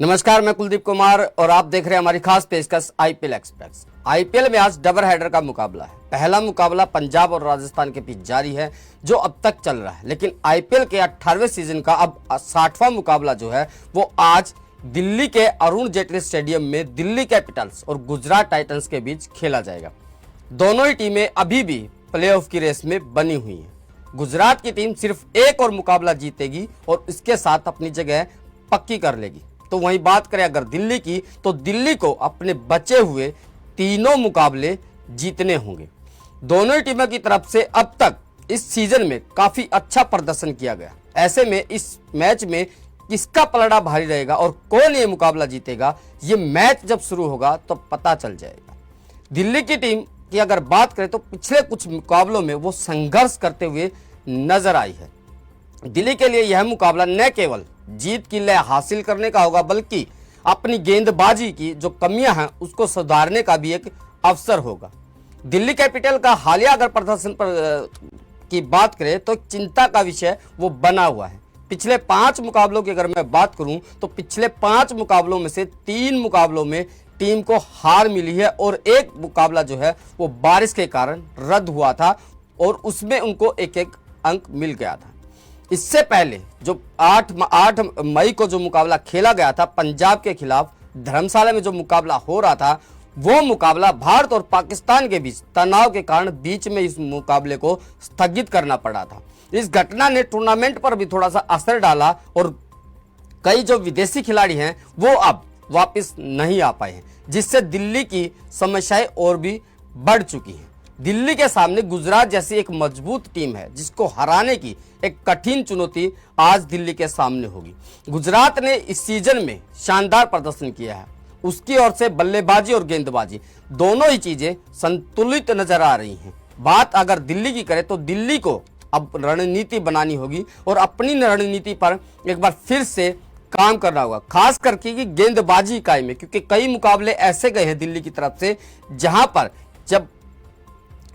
नमस्कार, मैं कुलदीप कुमार और आप देख रहे हैं हमारी खास पेशकश आईपीएल एक्सप्रेस। आईपीएल में आज डबल हेडर का मुकाबला है। पहला मुकाबला पंजाब और राजस्थान के बीच जारी है जो अब तक चल रहा है, लेकिन आईपीएल के 18वें सीजन का अब 60वां मुकाबला जो है वो आज दिल्ली के अरुण जेटली स्टेडियम में दिल्ली कैपिटल्स और गुजरात टाइटंस के बीच खेला जाएगा। दोनों ही टीमें अभी भी प्लेऑफ की रेस में बनी हुई हैं। गुजरात की टीम सिर्फ एक और मुकाबला जीतेगी और इसके साथ अपनी जगह पक्की कर लेगी। तो वहीं बात करें अगर दिल्ली की, तो दिल्ली को अपने बचे हुए तीनों मुकाबले जीतने होंगे। दोनों ही टीमों की तरफ से अब तक इस सीजन में काफी अच्छा प्रदर्शन किया गया। ऐसे में इस मैच में किसका पलड़ा भारी रहेगा और कौन ये मुकाबला जीतेगा, ये मैच जब शुरू होगा तो पता चल जाएगा। दिल्ली की टीम की अगर बात करें तो पिछले कुछ मुकाबलों में वो संघर्ष करते हुए नजर आई है। दिल्ली के लिए यह मुकाबला न केवल जीत की लय हासिल करने का होगा, बल्कि अपनी गेंदबाजी की जो कमियां हैं उसको सुधारने का भी एक अवसर होगा। दिल्ली कैपिटल का हालिया अगर प्रदर्शन पर की बात करें तो चिंता का विषय वो बना हुआ है। पिछले 5 मुकाबलों की अगर मैं बात करूं तो पिछले 5 मुकाबलों में से 3 मुकाबलों में टीम को हार मिली है और एक मुकाबला जो है वो बारिश के कारण रद्द हुआ था और उसमें उनको एक अंक मिल गया था। इससे पहले जो 8 मई को जो मुकाबला खेला गया था पंजाब के खिलाफ धर्मशाला में जो मुकाबला हो रहा था, वो मुकाबला भारत और पाकिस्तान के बीच तनाव के कारण बीच में इस मुकाबले को स्थगित करना पड़ा था। इस घटना ने टूर्नामेंट पर भी थोड़ा सा असर डाला और कई जो विदेशी खिलाड़ी हैं वो अब वापस नहीं आ पाए हैं, जिससे दिल्ली की समस्याएं और भी बढ़ चुकी हैं। दिल्ली के सामने गुजरात जैसी एक मजबूत टीम है जिसको हराने की एक कठिन चुनौती आज दिल्ली के सामने होगी। गुजरात ने इस सीजन में शानदार प्रदर्शन किया है। उसकी ओर से बल्लेबाजी और गेंदबाजी दोनों ही चीजें संतुलित नजर आ रही हैं। बात अगर दिल्ली की करें तो दिल्ली को अब रणनीति बनानी होगी और अपनी रणनीति पर एक बार फिर से काम करना होगा, खास करके कि गेंदबाजी इकाई में, क्योंकि कई मुकाबले ऐसे गए हैं दिल्ली की तरफ से जहां पर जब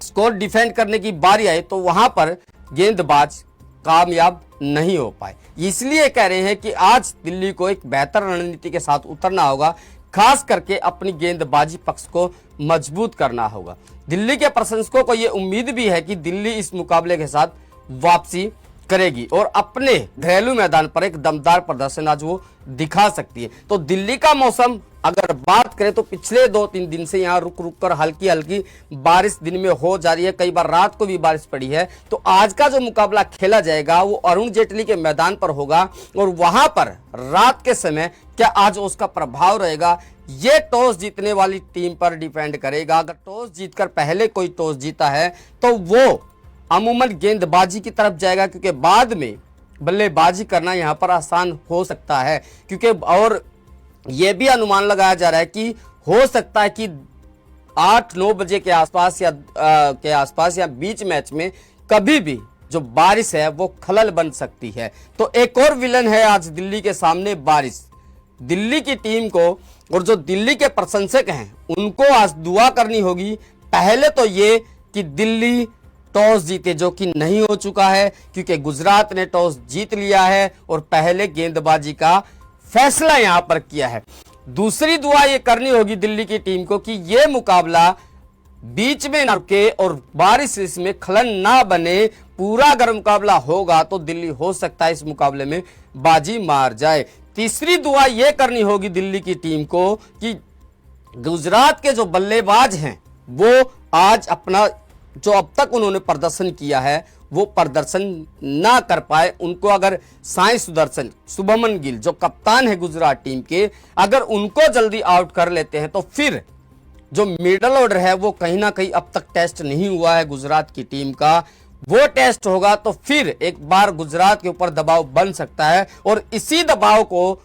स्कोर डिफेंड करने की बारी आई तो वहां पर गेंदबाज कामयाब नहीं हो पाए। इसलिए कह रहे हैं कि आज दिल्ली को एक बेहतर रणनीति के साथ उतरना होगा, खास करके अपनी गेंदबाजी पक्ष को मजबूत करना होगा। दिल्ली के प्रशंसकों को यह उम्मीद भी है कि दिल्ली इस मुकाबले के साथ वापसी करेगी और अपने घरेलू मैदान पर एक दमदार प्रदर्शन आज वो दिखा सकती है। तो दिल्ली का मौसम अगर बात करें तो पिछले 2-3 दिन से यहाँ रुक रुक कर हल्की हल्की बारिश दिन में हो जा रही है, कई बार रात को भी बारिश पड़ी है। तो आज का जो मुकाबला खेला जाएगा वो अरुण जेटली के मैदान पर होगा और वहां पर रात के समय क्या आज उसका प्रभाव रहेगा, ये टॉस जीतने वाली टीम पर डिपेंड करेगा। अगर टॉस जीतकर पहले कोई टॉस जीता है तो वो अमूमन गेंदबाजी की तरफ जाएगा, क्योंकि बाद में बल्लेबाजी करना यहां पर आसान हो सकता है। क्योंकि और यह भी अनुमान लगाया जा रहा है कि हो सकता है कि 8-9 बजे के आसपास या बीच मैच में कभी भी जो बारिश है वो खलल बन सकती है। तो एक और विलन है आज दिल्ली के सामने, बारिश। दिल्ली की टीम को और जो दिल्ली के प्रशंसक हैं उनको आज दुआ करनी होगी, पहले तो ये कि दिल्ली टॉस जीते, जो कि नहीं हो चुका है क्योंकि गुजरात ने टॉस जीत लिया है और पहले गेंदबाजी का फैसला यहां पर किया है। दूसरी दुआ यह करनी होगी दिल्ली की टीम को कि यह मुकाबला बीच में न रुके और बारिश इसमें खलन ना बने। पूरा अगर मुकाबला होगा तो दिल्ली हो सकता है इस मुकाबले में बाजी मार जाए। तीसरी दुआ यह करनी होगी दिल्ली की टीम को कि गुजरात के जो बल्लेबाज हैं वो आज अपना जो अब तक उन्होंने प्रदर्शन किया है वो प्रदर्शन ना कर पाए। उनको अगर साई सुदर्शन, शुभमन गिल जो कप्तान है गुजरात टीम के, अगर उनको जल्दी आउट कर लेते हैं तो फिर जो मिडल ऑर्डर है वो कहीं ना कहीं अब तक टेस्ट नहीं हुआ है गुजरात की टीम का, वो टेस्ट होगा तो फिर एक बार गुजरात के ऊपर दबाव बन सकता है और इसी दबाव को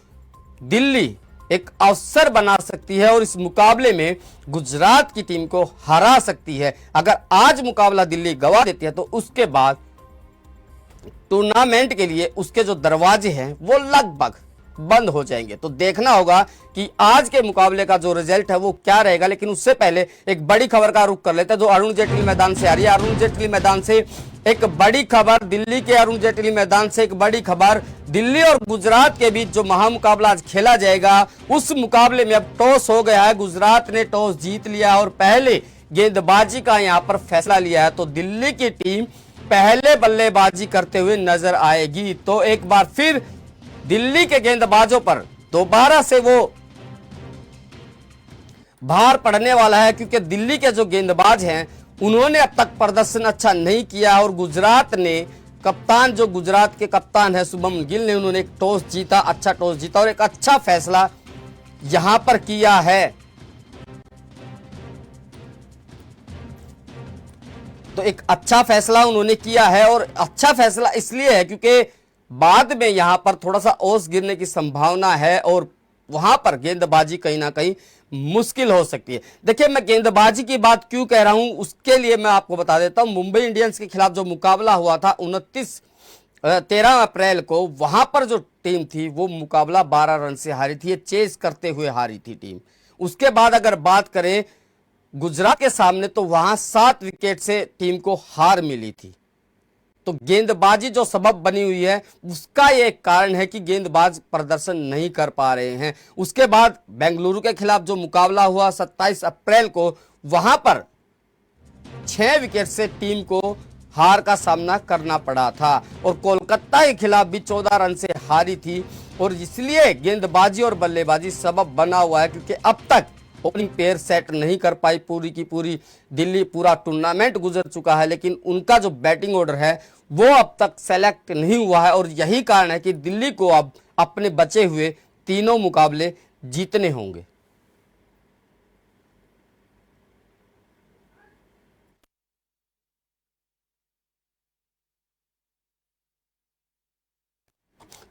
दिल्ली एक अवसर बना सकती है और इस मुकाबले में गुजरात की टीम को हरा सकती है। अगर आज मुकाबला दिल्ली गवा देती है तो उसके बाद टूर्नामेंट के लिए उसके जो दरवाजे हैं वो लगभग बंद हो जाएंगे। तो देखना होगा कि आज के मुकाबले का जो रिजल्ट है वो क्या रहेगा। लेकिन उससे पहले एक बड़ी खबर का रुख कर लेते हैं जो अरुण जेटली मैदान से आ रही है। अरुण जेटली मैदान से एक बड़ी खबर दिल्ली के अरुण जेटली मैदान से, एक बड़ी खबर दिल्ली और गुजरात के बीच जो महामुकाबला आज खेला जाएगा उस मुकाबले में अब टॉस हो गया है। गुजरात ने टॉस जीत लिया और पहले गेंदबाजी का यहां पर फैसला लिया है, तो दिल्ली की टीम पहले बल्लेबाजी करते हुए नजर आएगी। तो एक बार फिर दिल्ली के गेंदबाजों पर दोबारा से वो भार पड़ने वाला है, क्योंकि दिल्ली के जो गेंदबाज हैं उन्होंने अब तक प्रदर्शन अच्छा नहीं किया और गुजरात ने कप्तान, जो गुजरात के कप्तान है शुभमन गिल ने, उन्होंने एक टॉस जीता, अच्छा टॉस जीता और एक अच्छा फैसला यहां पर किया है। तो एक अच्छा फैसला उन्होंने किया है और अच्छा फैसला इसलिए है क्योंकि बाद में यहां पर थोड़ा सा ओस गिरने की संभावना है और वहां पर गेंदबाजी कहीं ना कहीं मुश्किल हो सकती है। देखिए, मैं गेंदबाजी की बात क्यों कह रहा हूं उसके लिए मैं आपको बता देता हूं। मुंबई इंडियंस के खिलाफ जो मुकाबला हुआ था 13 अप्रैल को, वहां पर जो टीम थी वो मुकाबला 12 रन से हारी थी, चेस करते हुए हारी थी टीम। उसके बाद अगर बात करें गुजरात के सामने तो वहां 7 विकेट से टीम को हार मिली थी। तो गेंदबाजी जो सबब बनी हुई है उसका ये एक कारण है कि गेंदबाज प्रदर्शन नहीं कर पा रहे हैं। उसके बाद बेंगलुरु के खिलाफ जो मुकाबला हुआ 27 अप्रैल को, वहां पर 6 विकेट से टीम को हार का सामना करना पड़ा था और कोलकाता के खिलाफ भी 14 रन से हारी थी। और इसलिए गेंदबाजी और बल्लेबाजी सबब बना हुआ है, क्योंकि अब तक ओपनिंग पेयर सेट नहीं कर पाई पूरी की पूरी दिल्ली। पूरा टूर्नामेंट गुजर चुका है लेकिन उनका जो बैटिंग ऑर्डर है वो अब तक सेलेक्ट नहीं हुआ है और यही कारण है कि दिल्ली को अब अपने बचे हुए तीनों मुकाबले जीतने होंगे।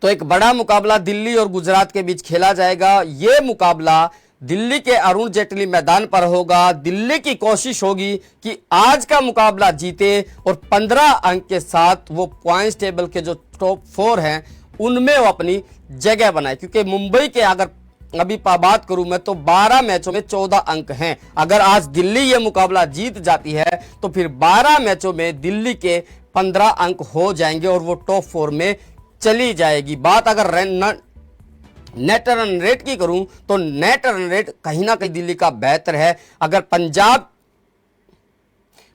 तो एक बड़ा मुकाबला दिल्ली और गुजरात के बीच खेला जाएगा। यह मुकाबला दिल्ली के अरुण जेटली मैदान पर होगा। दिल्ली की कोशिश होगी कि आज का मुकाबला जीते और 15 अंक के साथ वो पॉइंट्स टेबल के जो टॉप 4 हैं उनमें वो अपनी जगह बनाए, क्योंकि मुंबई के अगर अभी बात करूं मैं तो 12 मैचों में 14 अंक हैं। अगर आज दिल्ली ये मुकाबला जीत जाती है तो फिर 12 मैचों में दिल्ली के 15 अंक हो जाएंगे और वो टॉप 4 में चली जाएगी। बात अगर नेट रन रेट की करूं तो नेट रन रेट कहीं ना कहीं दिल्ली का बेहतर है। अगर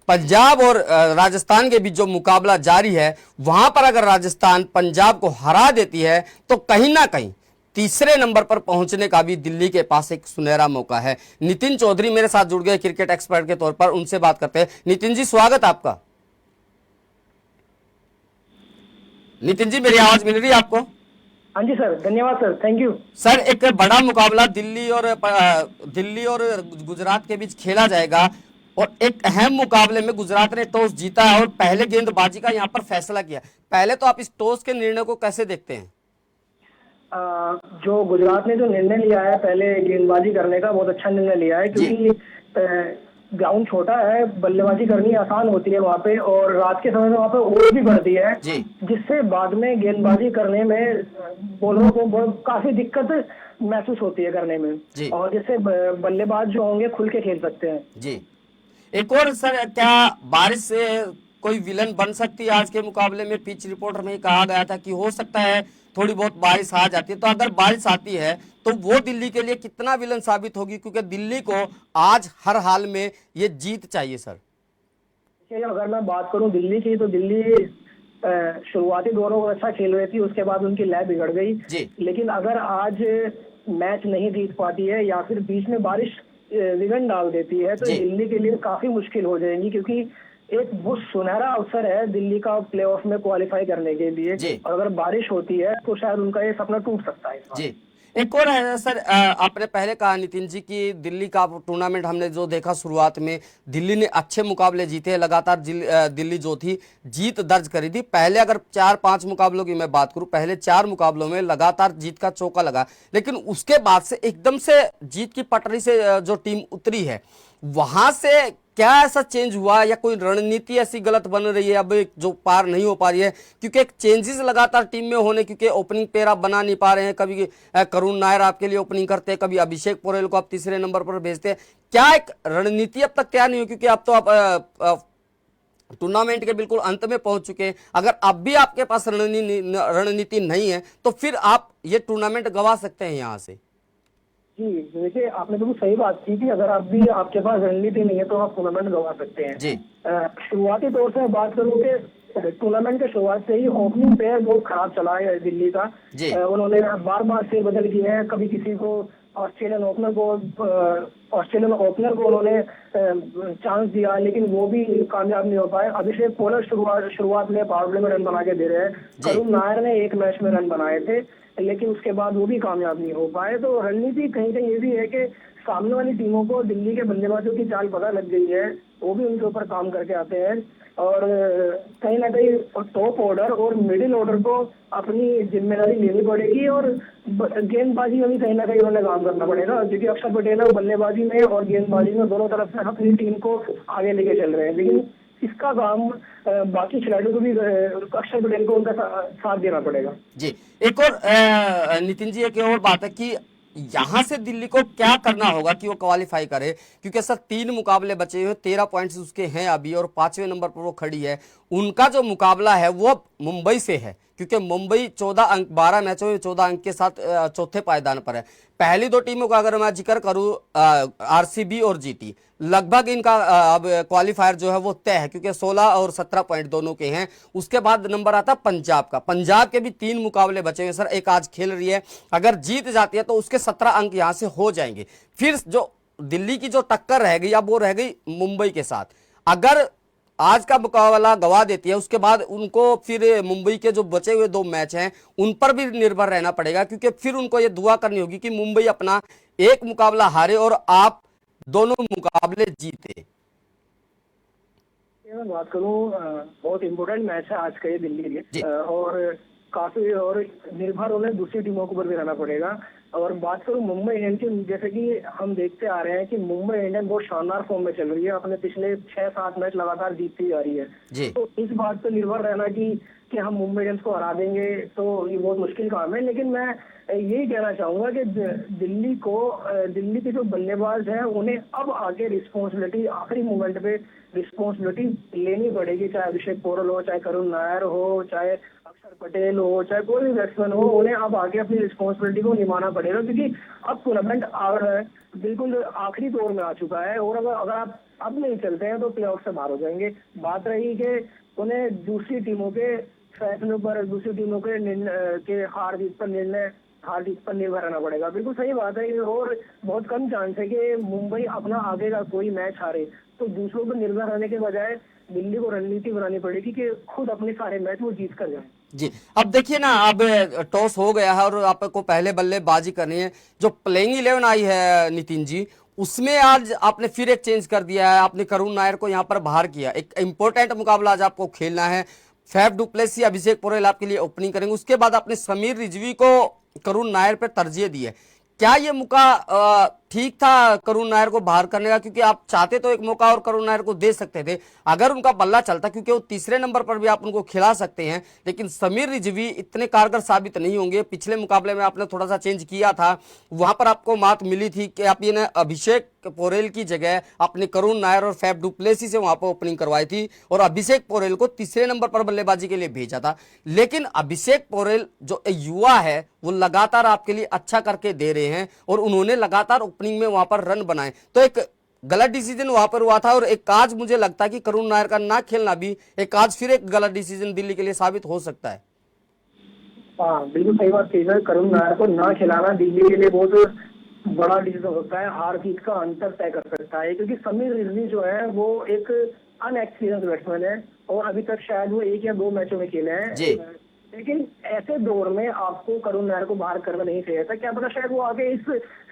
पंजाब और राजस्थान के बीच जो मुकाबला जारी है वहां पर अगर राजस्थान पंजाब को हरा देती है तो कहीं ना कहीं तीसरे नंबर पर पहुंचने का भी दिल्ली के पास एक सुनहरा मौका है। नितिन चौधरी मेरे साथ जुड़ गए क्रिकेट एक्सपर्ट के तौर पर, उनसे बात करते हैं। नितिन जी, स्वागत आपका। नितिन जी, मेरी आवाज मिल रही है आपको? हाँ जी सर, धन्यवाद सर, थैंक यू सर। एक बड़ा मुकाबला दिल्ली और गुजरात के बीच खेला जाएगा और एक अहम मुकाबले में गुजरात ने टॉस जीता है और पहले गेंदबाजी का यहाँ पर फैसला किया। पहले तो आप इस टॉस के निर्णय को कैसे देखते हैं? जो गुजरात ने जो निर्णय लिया है पहले गेंदबाजी करने का, बहुत अच्छा निर्णय लिया है, क्योंकि ग्राउंड छोटा है, बल्लेबाजी करनी आसान होती है वहाँ पे और रात के समय में वहाँ पे ओवर भी बढ़ती है, जिससे बाद में गेंदबाजी करने में बॉलरों को काफी दिक्कत महसूस होती है करने में और जिससे बल्लेबाज जो होंगे खुल के खेल सकते हैं। जी, एक और सर, क्या बारिश से कोई विलन बन सकती है आज के मुकाबले में? पिच रिपोर्टर में कहा गया था कि हो सकता है थोड़ी बहुत बारिश आ जाती है, तो अगर बारिश आती है तो वो दिल्ली के लिए कितना विलन साबित होगी, क्योंकि दिल्ली को आज हर हाल में ये जीत चाहिए सर। अगर मैं बात करूं दिल्ली की, तो दिल्ली शुरुआती दौरों में अच्छा खेल रही थी, उसके बाद उनकी लय बिगड़ गई। लेकिन अगर आज मैच नहीं जीत पाती है या फिर बीच में बारिश विघन डाल देती है तो दिल्ली के लिए काफी मुश्किल हो जाएगी, क्योंकि एक बहुत सुनहरा अवसर है दिल्ली का प्लेऑफ में क्वालिफाई करने के लिए और अगर बारिश होती है तो शायद उनका ये सपना टूट सकता है। जी, एक और है सर, आपने पहले कहा नितिन जी कि दिल्ली का टूर्नामेंट हमने जो देखा शुरुआत में दिल्ली ने अच्छे मुकाबले जीते, लगातार दिल्ली जो थी जीत दर्ज करी थी। पहले अगर 4-5 मुकाबलों की मैं बात करूं, पहले 4 मुकाबलों में लगातार जीत का चौका लगा, लेकिन उसके बाद से एकदम से जीत की पटरी से जो टीम उतरी है वहां से क्या ऐसा चेंज हुआ या कोई रणनीति ऐसी गलत बन रही है अब जो पार नहीं हो पा रही है? क्योंकि एक चेंजेस लगातार टीम में होने, क्योंकि ओपनिंग पेयर आप बना नहीं पा रहे हैं। कभी करुण नायर आपके लिए ओपनिंग करते हैं, कभी अभिषेक पोरेल को आप तीसरे नंबर पर भेजते हैं। क्या एक रणनीति अब तक तैयार नहीं हुई? क्योंकि अब तो आप टूर्नामेंट के बिल्कुल अंत में पहुंच चुके हैं। अगर अब भी आपके पास रणनीति नहीं है तो फिर आप ये टूर्नामेंट गंवा सकते हैं यहाँ से। जी देखिए, आपने बिल्कुल सही बात की कि अगर आप भी आपके पास रणनीति नहीं है तो आप टूर्नामेंट गंवा सकते हैं जी। शुरुआती तौर से बात करूँ कि टूर्नामेंट के शुरुआत से ही ओपनिंग पेयर बहुत खराब चला है दिल्ली का। उन्होंने बार बार फेरबदल किए हैं, कभी किसी को ऑस्ट्रेलियन ओपनर को उन्होंने चांस दिया, लेकिन वो भी कामयाब नहीं हो पाए। अभिषेक पोलर शुरुआत में पावर प्ले में रन बना के दे रहे हैं। करुण नायर ने एक मैच में रन बनाए थे, लेकिन उसके बाद वो भी कामयाब नहीं हो पाए। तो रणनीति कहीं कहीं ये भी है कि सामने वाली टीमों को दिल्ली के बल्लेबाजों की चाल पता लग गई है, वो भी उनके ऊपर काम करके आते हैं। और कहीं ना कहीं टॉप ऑर्डर और मिडिल ऑर्डर को अपनी जिम्मेदारी लेनी पड़ेगी और गेंदबाजी में भी कहीं ना कहीं उन्हें काम करना पड़ेगा, क्योंकि अक्षर पटेल बल्लेबाजी में और गेंदबाजी में दोनों तरफ से अपनी टीम को आगे लेके चल रहे हैं। लेकिन इसका काम बाकी खिलाड़ियों को भी अक्षर पटेल को उनका साथ देना पड़ेगा। जी, एक और नितिन जी, एक और बात है कि यहां से दिल्ली को क्या करना होगा कि वो क्वालिफाई करे, क्योंकि सर 3 मुकाबले बचे हुए, 13 पॉइंट्स उसके हैं अभी और 5वें नंबर पर वो खड़ी है। उनका जो मुकाबला है वो मुंबई से है, क्योंकि मुंबई 14 अंक 12 मैचों में 14 अंक के साथ चौथे पायदान पर है। पहली 2 टीमों का अगर मैं जिक्र करूं, आरसीबी और जीटी, लगभग इनका अब क्वालिफायर जो है वो तय है, क्योंकि 16 और 17 पॉइंट दोनों के हैं। उसके बाद नंबर आता पंजाब का। पंजाब के भी 3 मुकाबले बचे हुए सर, एक आज खेल रही है, अगर जीत जाती है तो उसके 17 अंक यहां से हो जाएंगे। फिर जो दिल्ली की जो टक्कर रह गई अब वो रह गई मुंबई के साथ। अगर आज का मुकाबला गवा देती है, उसके बाद उनको फिर मुंबई के जो बचे हुए 2 मैच हैं उन पर भी निर्भर रहना पड़ेगा, क्योंकि फिर उनको ये दुआ करनी होगी कि मुंबई अपना एक मुकाबला हारे और आप दोनों मुकाबले जीते। मैं बात करूं, बहुत इंपॉर्टेंट मैच है आज का ये दिल्ली के लिए, और काफी और निर्भर उन्हें दूसरी टीमों के ऊपर भी रहना पड़ेगा। और बात करूं मुंबई इंडियंस की, जैसे कि हम देखते आ रहे हैं कि मुंबई इंडियंस बहुत शानदार फॉर्म में चल रही है, अपने पिछले 6-7 मैच लगातार जीतती जा रही है। तो इस बात पर निर्भर रहना कि हम मुंबई इंडियंस को हरा देंगे तो ये बहुत मुश्किल काम है। लेकिन मैं यही कहना चाहूंगा कि दिल्ली के जो बल्लेबाज हैं उन्हें अब आगे रिस्पॉन्सिबिलिटी, आखिरी मोमेंट पे रिस्पॉन्सिबिलिटी लेनी पड़ेगी, चाहे अभिषेक पोरल हो, चाहे करुण नायर हो, चाहे अक्षर पटेल हो, चाहे कोई भी बैट्समैन हो, उन्हें अब आगे अपनी रिस्पॉन्सिबिलिटी को निभाना पड़ेगा, क्योंकि अब टूर्नामेंट बिल्कुल आखिरी दौर में आ चुका है। और अगर आप अब नहीं चलते हैं तो प्ले ऑफ से बाहर हो जाएंगे। बात रही कि उन्हें दूसरी टीमों के फैसलों पर, दूसरी टीमों के हार जीत पर निर्भर रहना पड़ेगा। बिल्कुल सही बात है, और बहुत कम चांस है कि मुंबई अपना आगे का कोई मैच हारे। तो दूसरों पर निर्भर रहने के बजाय दिल्ली को रणनीति बनानी पड़ेगी कि खुद अपने सारे मैच वो जीत कर जाए। जी, अब देखिए ना, अब टॉस हो गया है और आपको पहले बल्लेबाजी करनी है। जो प्लेइंग 11 आई है नितिन जी, उसमें आज आपने फिर एक चेंज कर दिया है, आपने करुण नायर को यहां पर बाहर किया। एक इंपॉर्टेंट मुकाबला आज आपको खेलना है। फैफ डुप्लेसी, अभिषेक पोरेल आपके लिए ओपनिंग करेंगे। उसके बाद आपने समीर रिजवी को करुण नायर पर तरजीह दी है। क्या ये मौका ठीक था करुण नायर को बाहर करने का? क्योंकि आप चाहते तो एक मौका और करुण नायर को दे सकते थे अगर उनका बल्ला चलता, क्योंकि वो तीसरे नंबर पर भी आप उनको खिला सकते हैं। लेकिन समीर रिजवी इतने कारगर साबित नहीं होंगे। पिछले मुकाबले में आपने थोड़ा सा चेंज किया था, वहां पर आपको मात मिली थी कि आप ये अभिषेक पोरेल की जगह आपने करुण नायर और फैफ डुप्लेसी से वहां पर ओपनिंग करवाई थी और अभिषेक पोरेल को तीसरे नंबर पर बल्लेबाजी के लिए भेजा था। लेकिन अभिषेक पोरेल जो युवा है वो लगातार आपके लिए अच्छा करके दे रहे हैं और उन्होंने लगातार ओपनिंग में वहां पर रन बनाए। तो एक गलत डिसीजन वहां पर हुआ था और एक आज मुझे लगता है कि करुण नायर का ना खेलना भी एक आज फिर एक गलत डिसीजन दिल्ली के लिए साबित हो सकता है। हाँ, बिल्कुल सही बात कही है। करुण नायर को ना खिलाना दिल्ली के लिए बहुत बड़ा डिसीजन होता है, हार जीत का अंतर तय कर सकता है, क्योंकि समीर रिजवी जो है वो एक अनएक्सपीरियंस बैट्समैन है और अभी तक शायद वो 1 या 2 मैचों में खेले हैं। लेकिन ऐसे दौर में आपको करुण नायर को बाहर करना नहीं चाहिए था। क्या पता शायद वो आगे इस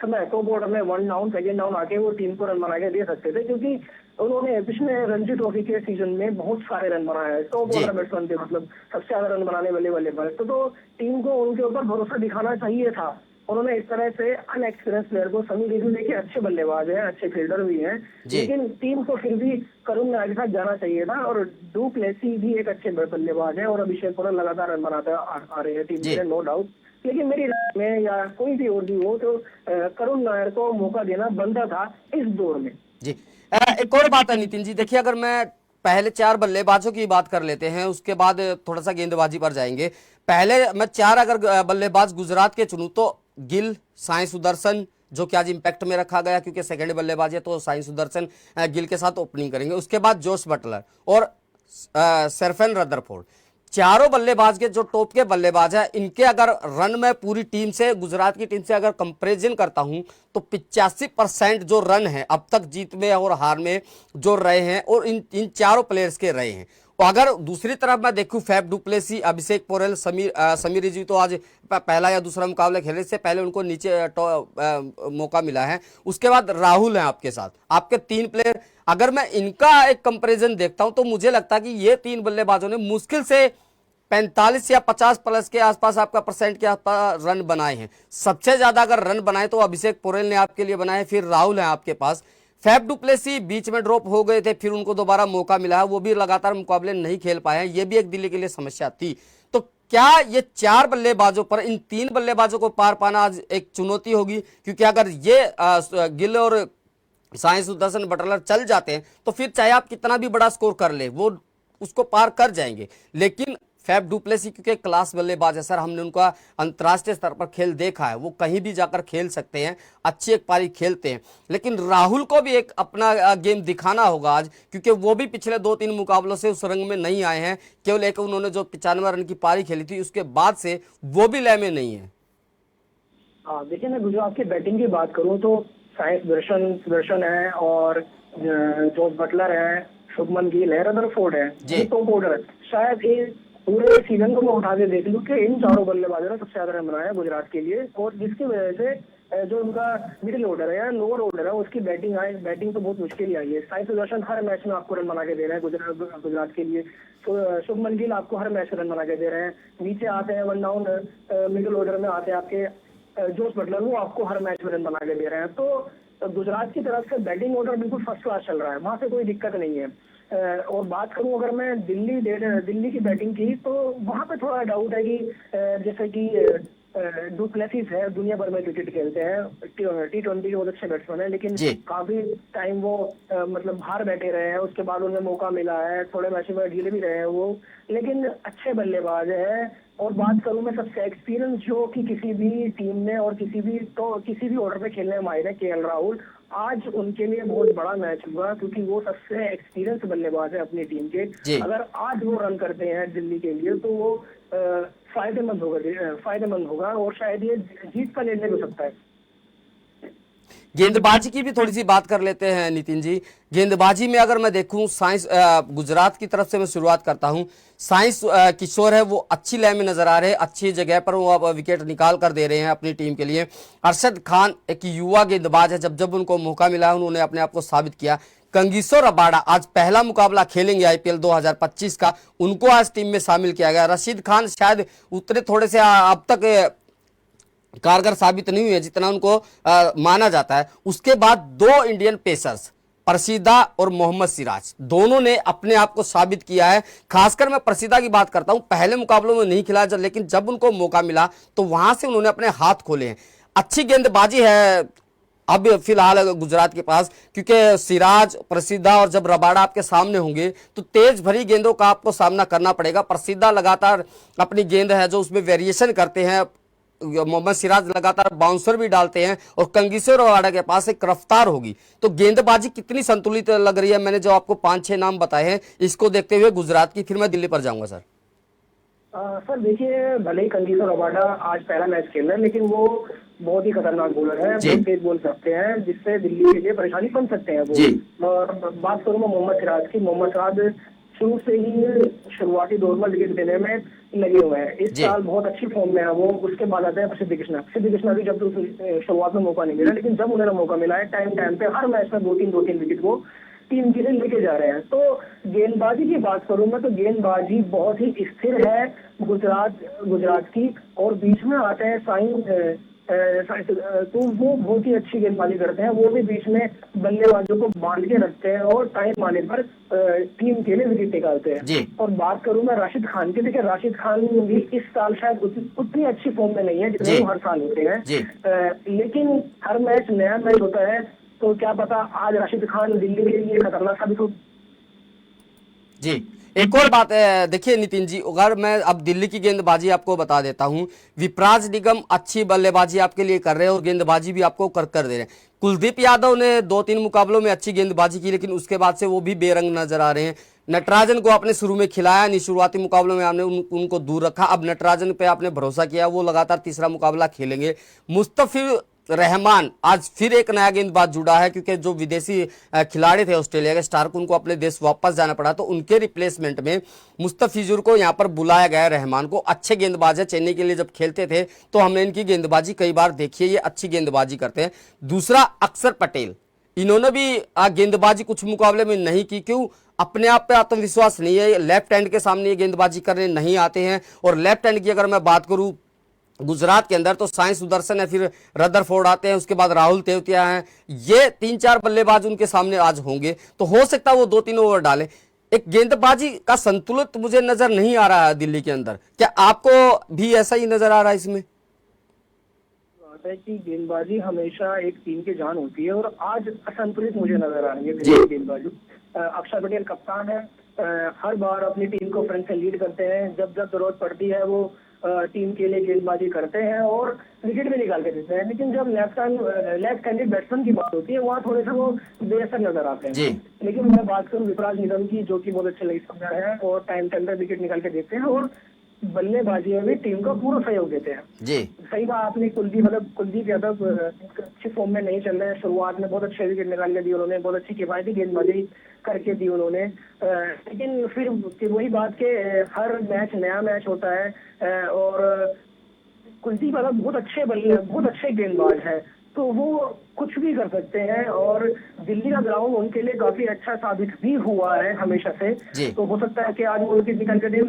समय टॉप ऑर्डर में 1 डाउन 2nd डाउन आके वो टीम को रन बना के दे सकते थे, क्योंकि उन्होंने पिछले रणजी ट्रॉफी के सीजन में बहुत सारे रन बनाए हैं। टॉप ऑर्डर बैट्समैन थे, मतलब सबसे ज्यादा रन बनाने वाले बल्लेबाज। तो टीम को उनके ऊपर भरोसा दिखाना चाहिए था। उन्होंने इस तरह से अनएक्सपीरियंस प्लेयर को, समीर रिजवी देखिए अच्छे बल्लेबाज हैं, अच्छे फील्डर भी हैं, लेकिन टीम को फिर भी करुण नायर के साथ जाना चाहिए था। और डुप्लेसी भी एक अच्छे बल्लेबाज है और अभिषेक पोरेल लगातार रन बनाते आ रहे हैं टीम से, नो डाउट। लेकिन मेरी राय में या कोई भी और भी हो तो करुण नायर को मौका देना बनता था इस दौर में। जी, एक और बात है नितिन जी, देखिए अगर मैं पहले 4 बल्लेबाजों की बात कर लेते हैं, उसके बाद थोड़ा सा गेंदबाजी पर जाएंगे। पहले मैं 4 अगर बल्लेबाज गुजरात के चुनूं तो गिल, साई सुदर्शन जो कि आज इंपैक्ट में रखा गया क्योंकि सेकंड बल्लेबाज है, तो साई सुदर्शन गिल के साथ ओपनिंग करेंगे। उसके बाद जोश बटलर और सरफेन रदरफोर्ड, चारों बल्लेबाज के जो टॉप के बल्लेबाज हैं, इनके अगर रन में पूरी टीम से, गुजरात की टीम से अगर कंपैरिजन करता हूं तो 85% जो रन है अब तक जीत में और हार में जो रहे हैं और इन चारों प्लेयर्स के रहे हैं। और अगर दूसरी तरफ मैं देखूं फैफ डु प्लेसी, अभिषेक पोरेल, समीर रिजवी तो आज पहला या दूसरा मुकाबला खेलने से पहले उनको नीचे मौका मिला है। उसके बाद राहुल है आपके साथ, आपके 3 प्लेयर। अगर मैं इनका एक कंपैरिजन देखता हूं तो मुझे लगता है कि ये 3 बल्लेबाजों ने मुश्किल से 45 या 50 प्लस के आसपास आपका परसेंट के आसपास रन बनाए हैं। सबसे ज्यादा अगर रन बनाए तो अभिषेक पोरेल ने आपके लिए बनाए, फिर राहुल है आपके पास। फैफ डु प्लेसी बीच में ड्रॉप हो गए थे, फिर उनको दोबारा मौका मिला है, वो भी लगातार मुकाबले नहीं खेल पाए हैं, ये भी एक दिल्ली के लिए समस्या थी। तो क्या ये 4 बल्लेबाजों पर इन 3 बल्लेबाजों को पार पाना आज एक चुनौती होगी? क्योंकि अगर ये गिल और साई सुदर्शन बटलर चल जाते हैं तो फिर चाहे आप कितना भी बड़ा स्कोर कर ले वो उसको पार कर जाएंगे। लेकिन फैफ डु प्लेसी क्योंकि क्लास बल्लेबाज है सर, हमने उनका अंतर्राष्ट्रीय स्तर पर खेल देखा है, वो कहीं भी जाकर खेल सकते हैं, अच्छी एक पारी खेलते हैं। लेकिन राहुल को भी एक अपना गेम दिखाना होगा आज, क्योंकि वो भी पिछले 2-3 मुकाबलों से उस रंग में नहीं आए हैं। केवल एक उन्होंने जो 95 रन की पारी खेली थी उसके बाद से वो भी लय में नहीं है। देखिए, मैं गुजरात की बैटिंग की बात करूं तो साई सुदर्शन है और जोश बटलर है, शुभमन गिल है, रदरफोर्ड है, ये टॉप ऑर्डर। शायद ये पूरे सीजन को मैं उठा के देख लूं कि इन चारों बल्लेबाजों ने सबसे ज्यादा रन बनाया गुजरात के लिए, और जिसकी वजह से जो उनका मिडिल ऑर्डर है या लोअर ऑर्डर है उसकी बैटिंग तो बहुत मुश्किल ही आई है। साई सुदर्शन हर मैच में आपको रन बना के दे रहे हैं गुजरात के लिए, तो शुभमन गिल आपको हर मैच में रन बना के दे रहे हैं। नीचे आते हैं वन डाउन मिडिल ऑर्डर में आते हैं आपके जोश बटलर, वो आपको हर मैच में रन बना के दे रहे हैं। तो गुजरात की तरफ से बैटिंग ऑर्डर बिल्कुल फर्स्ट क्लास चल रहा है, वहां से कोई दिक्कत नहीं है। और बात करूं अगर मैं दिल्ली की बैटिंग की, तो वहां पे थोड़ा डाउट है कि जैसे कि डु प्लेसिस है, दुनिया भर में क्रिकेट खेलते हैं, T20 के बहुत अच्छे बैट्समैन है, लेकिन काफी टाइम वो मतलब बाहर बैठे रहे हैं, उसके बाद उन्हें मौका मिला है, थोड़े मैच में ढीले भी रहे हैं वो, लेकिन अच्छे बल्लेबाज है। और बात करूं मैं सबसे एक्सपीरियंस जो कि किसी भी टीम में और किसी भी ऑर्डर पे खेलने में माहिर है, केएल राहुल। आज उनके लिए बहुत बड़ा मैच हुआ क्योंकि वो सबसे एक्सपीरियंस बल्लेबाज है अपनी टीम के। अगर आज वो रन करते हैं दिल्ली के लिए तो वो फायदेमंद होगा और शायद ये जीत का निर्णय हो सकता है। गेंदबाजी की भी थोड़ी सी बात कर लेते हैं नितिन जी। गेंदबाजी में अगर मैं देखूं गुजरात की तरफ से मैं शुरुआत करता हूं। साइंस किशोर है वो अच्छी लय में नजर आ रहे हैं, अच्छी जगह पर वो अब विकेट निकाल कर दे रहे हैं अपनी टीम के लिए। अरशद खान एक युवा गेंदबाज है, जब उनको मौका मिला उन्होंने अपने आप को साबित किया। कंगिसो रबाडा आज पहला मुकाबला खेलेंगे आईपीएल 2025 का, उनको आज टीम में शामिल किया गया। रशीद खान शायद उतने थोड़े से अब तक कारगर साबित नहीं हुए जितना उनको माना जाता है। उसके बाद 2 इंडियन पेसर्स प्रसिद्धा और मोहम्मद सिराज, दोनों ने अपने आप को साबित किया है। खासकर मैं प्रसिद्धा की बात करता हूं, पहले मुकाबलों में नहीं खिला लेकिन जब उनको मौका मिला तो वहां से उन्होंने अपने हाथ खोले हैं। अच्छी गेंदबाजी है अब फिलहाल गुजरात के पास, क्योंकि सिराज, प्रसिद्धा और जब रबाडा आपके सामने होंगे तो तेज भरी गेंदों का आपको सामना करना पड़ेगा। प्रसिद्धा लगातार अपनी गेंद है जो उसमें वेरिएशन करते हैं, मोहम्मद सिराज लगातार बाउंसर भी डालते हैं और कंगिसो रबाडा के पास एक रफ्तार होगी। तो गेंदबाजी कितनी संतुलित लग रही है? मैंने जो आपको 5-6 नाम बताए हैं, इसको देखते हुए गुजरात की, फिर मैं दिल्ली पर जाऊंगा सर। सर देखिए, भले ही कंगिसो रबाडा आज पहला मैच खेल रहे हैं, लेकिन वो बहुत ही खतरनाक बॉलर है, बहुत तेज बोल सकते हैं, जिससे दिल्ली के लिए परेशानी बन सकते हैं वो। और बात करूँ मैं मोहम्मद सिराज की, मोहम्मद सिराज शुरू से ही शुरुआती दौर में विकेट देने में लगे हुए हैं। इस साल बहुत अच्छी फॉर्म में है वो। उसके बाद आते हैं प्रसिद्ध कृष्णा भी, जब तो शुरुआत में मौका नहीं मिला, लेकिन जब उन्हें मौका मिला है टाइम पे हर मैच में 2-3 विकेट वो टीम के लिए लेके जा रहे हैं। तो गेंदबाजी की बात करूं मैं तो गेंदबाजी बहुत ही स्थिर है गुजरात की, और बीच में आते हैं साई, तो वो बहुत ही अच्छी गेंदबाजी करते हैं। वो भी बीच में बल्लेबाजों को बांध के रखते हैं और टाइम आने पर टीम के लिए विकेट निकालते हैं। और बात करूं मैं राशिद खान की, देखिए राशिद खान भी इस साल शायद उतनी अच्छी फॉर्म में नहीं है जितने वो हर साल होते हैं, लेकिन हर मैच नया मैच होता है, तो क्या पता आज राशिद खान दिल्ली के लिए खतरनाक साबित हो। जी, एक और बात है, देखिए नितिन जी, अगर मैं अब दिल्ली की गेंदबाजी आपको बता देता हूं, विपराज निगम अच्छी बल्लेबाजी आपके लिए कर रहे हैं और गेंदबाजी भी आपको कर दे रहे हैं। कुलदीप यादव ने 2-3 मुकाबलों में अच्छी गेंदबाजी की, लेकिन उसके बाद से वो भी बेरंग नजर आ रहे हैं। नटराजन को आपने शुरू में खिलाया नहीं, शुरुआती मुकाबलों में आपने उनको दूर रखा, अब नटराजन पे आपने भरोसा किया, वो लगातार तीसरा मुकाबला खेलेंगे। मुस्तफिजुर रहमान आज फिर एक नया गेंदबाज जुड़ा है, क्योंकि जो विदेशी खिलाड़ी थे ऑस्ट्रेलिया के स्टार्क, उनको अपने देश वापस जाना पड़ा, तो उनके रिप्लेसमेंट में मुस्तफिजुर को यहां पर बुलाया गया है। रहमान को, अच्छे गेंदबाज है, चेन्नई के लिए जब खेलते थे तो हमने इनकी गेंदबाजी कई बार देखी है, ये अच्छी गेंदबाजी करते हैं। दूसरा अक्षर पटेल, इन्होंने भी गेंदबाजी कुछ मुकाबले में नहीं की, क्यों? अपने आप पे आत्मविश्वास नहीं है, लेफ्ट हैंड के सामने ये गेंदबाजी करने नहीं आते हैं। और लेफ्ट हैंड की अगर मैं बात करूं गुजरात के अंदर, तो साई सुदर्शन है, फिर रदरफोर्ड आते हैं, उसके बाद राहुल तेवतिया हैं, ये 3-4 बल्लेबाज उनके सामने आज होंगे, तो हो सकता है वो 2-3 ओवर डालें। एक गेंदबाजी का संतुलित मुझे नजर नहीं आ रहा है दिल्ली के अंदर, क्या आपको भी ऐसा ही नजर आ रहा है इसमें? बात है कि गेंदबाजी हमेशा एक टीम की जान होती है, और आज असंतुलित मुझे नजर आ रही है गेंदबाजी। अक्षर पटेल कप्तान है, हर बार अपनी टीम को फ्रंट से लीड करते हैं, जब जब जरूरत पड़ती है वो टीम के लिए गेंदबाजी करते हैं और विकेट भी निकाल के देते हैं। लेकिन जब लेफ्ट हैंडेड बैट्समैन की बात होती है, वहाँ थोड़े से वो बेअसर नजर आते हैं। लेकिन मैं बात करूँ विपराज निगम की, जो कि बहुत अच्छे लेग स्पिनर है और टाइम के अंदर विकेट निकाल के देते हैं और बल्लेबाजी में भी टीम को पूरा सहयोग देते हैं। जी सही बात आपने, कुलदीप यादव अच्छे फॉर्म में नहीं चल रहे हैं। शुरुआत में बहुत अच्छे विकेट निकाल के दिए उन्होंने, बहुत अच्छी किफायती गेंदबाजी करके दी उन्होंने, लेकिन फिर वही बात के हर मैच नया मैच होता है और कुलदीप यादव बहुत अच्छे गेंदबाज है, तो वो कुछ भी कर सकते हैं और दिल्ली का ग्राउंड उनके लिए काफी अच्छा साबित भी हुआ है हमेशा से। तो हो सकता है कि आज वो विकेट निकाल के दे।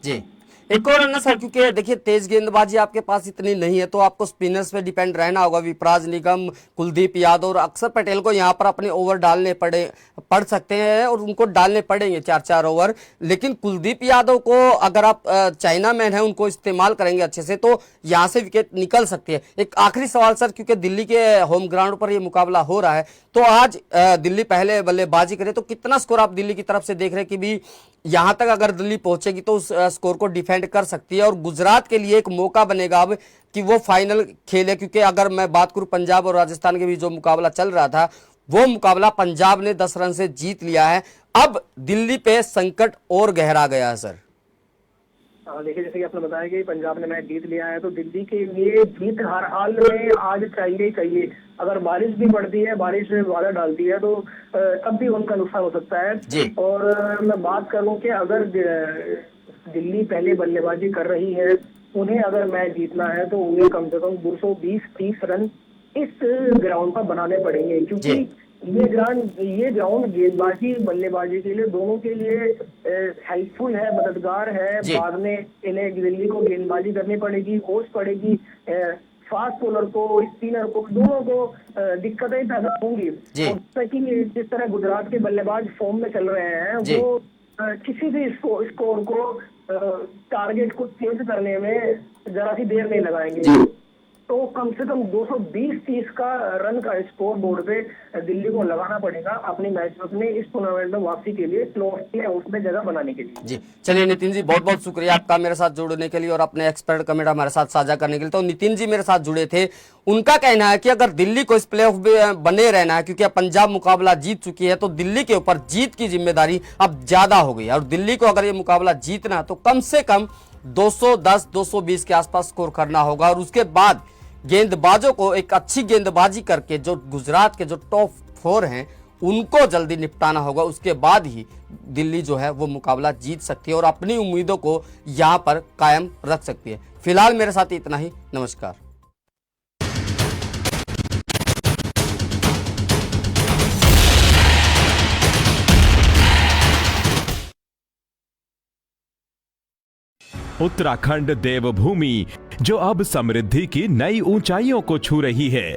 जी, एक और ना सर, क्योंकि देखिए तेज गेंदबाजी आपके पास इतनी नहीं है, तो आपको स्पिनर्स पे डिपेंड रहना होगा। विपराज निगम, कुलदीप यादव और अक्षर पटेल को यहाँ पर अपने ओवर डालने पड़ सकते हैं और उनको डालने पड़ेंगे 4-4 ओवर। लेकिन कुलदीप यादव को अगर आप चाइना मैन है, उनको इस्तेमाल करेंगे अच्छे से, तो यहाँ से विकेट निकल सकती है। एक आखिरी सवाल सर, क्योंकि दिल्ली के होम ग्राउंड पर ये मुकाबला हो रहा है, तो आज दिल्ली पहले बल्लेबाजी करे, तो कितना स्कोर आप दिल्ली की तरफ से देख रहे हैं कि भी यहां तक अगर दिल्ली पहुंचेगी तो उस स्कोर को डिफेंड कर सकती है और गुजरात के लिए एक मौका बनेगा अब कि वो फाइनल खेले? क्योंकि अगर मैं बात करूं पंजाब और राजस्थान के बीच जो मुकाबला चल रहा था, वो मुकाबला पंजाब ने 10 रन से जीत लिया है, अब दिल्ली पे संकट और गहरा गया है सर। देखिए, जैसे कि आपने बताया कि पंजाब ने मैच जीत लिया है, तो दिल्ली के लिए जीत हर हाल में आज चाहिए। अगर बारिश भी पड़ती है, बारिश में बाधा डालती है, तो तब भी उनका नुकसान हो सकता है। और मैं बात करूं कि अगर दिल्ली पहले बल्लेबाजी कर रही है, उन्हें अगर मैच जीतना है तो उन्हें कम से कम 220-30 रन इस ग्राउंड पर बनाने पड़ेंगे, क्योंकि ये ग्राउंड गेंदबाजी बल्लेबाजी के लिए दोनों के लिए हेल्पफुल है, मददगार है। बाद में इन्हें दिल्ली को गेंदबाजी करनी पड़ेगी, कोच पड़ेगी, फास्ट बॉलर को, स्पिनर को, दोनों को दिक्कतें पैदा होंगी। जिस तरह गुजरात के बल्लेबाज फॉर्म में चल रहे हैं, वो किसी भी स्कोर को टारगेट को चेंज करने में जरा सी देर नहीं लगाएंगे। तो कम से कम 220-30 का रन का स्कोर बोर्ड पे दिल्ली को लगाना पड़ेगा अपने मैच में, इस टूर्नामेंट में वापसी के लिए, प्लेऑफ में जगह बनाने के लिए। जी चलिए नितिन जी, बहुत बहुत शुक्रिया आपका मेरे साथ जुड़ने के लिए और अपने एक्सपर्ट कमेंट हमारे साथ साझा करने के लिए। तो नितिन जी मेरे साथ जुड़े थे, उनका कहना है कि अगर दिल्ली को इस प्लेऑफ में बने रहना है, क्योंकि पंजाब मुकाबला जीत चुकी है, तो दिल्ली के ऊपर जीत की जिम्मेदारी अब ज्यादा हो गई है और दिल्ली को अगर ये मुकाबला जीतना है तो कम से कम 210-220 के आसपास स्कोर करना होगा और उसके बाद गेंदबाजों को एक अच्छी गेंदबाजी करके जो गुजरात के जो टॉप 4 हैं उनको जल्दी निपटाना होगा। उसके बाद ही दिल्ली जो है वो मुकाबला जीत सकती है और अपनी उम्मीदों को यहां पर कायम रख सकती है। फिलहाल मेरे साथ इतना ही, नमस्कार। उत्तराखंड देवभूमि जो अब समृद्धि की नई ऊंचाइयों को छू रही है।